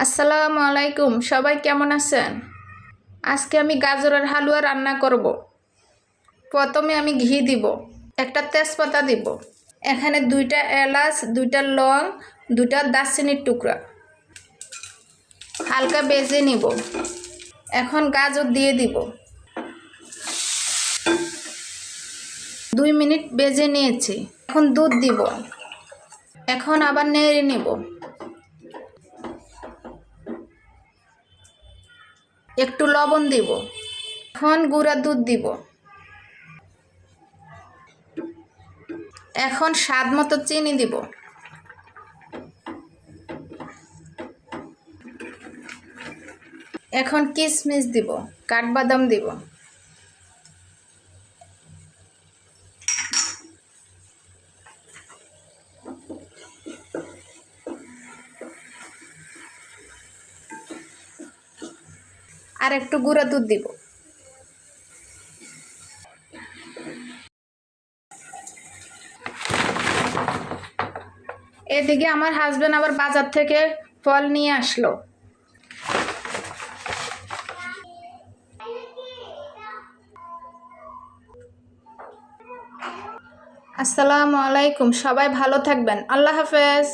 আসসালামু আলাইকুম, সবাই কেমন আছেন? আজকে আমি গাজরের হালুয়া রান্না করব। প্রথমে আমি ঘি দিব, একটা তেজপাতা দিব, এখানে 2টা এলাচ, 2টা লং, 2টা দারচিনির টুকরা হালকা ভেজে নিব। এখন গাজর দিয়ে দিব। 2 মিনিট ভেজে নিয়েছি। এখন দুধ দিব। এখন আবার নেড়ে নিব। একটু লবণ দিব। এখন গুঁড়া দুধ দিব। এখন স্বাদ মতো চিনি দিব। এখন কিশমিশ দিব, কাঠবাদাম দিব। আর একটু গুঁড়া দুধ দিব। এদিকে আমার হাজবেন্ড আবার বাজার থেকে ফল নিয়ে আসলো। আসসালামু আলাইকুম, সবাই ভালো থাকবেন। আল্লাহ হাফেজ।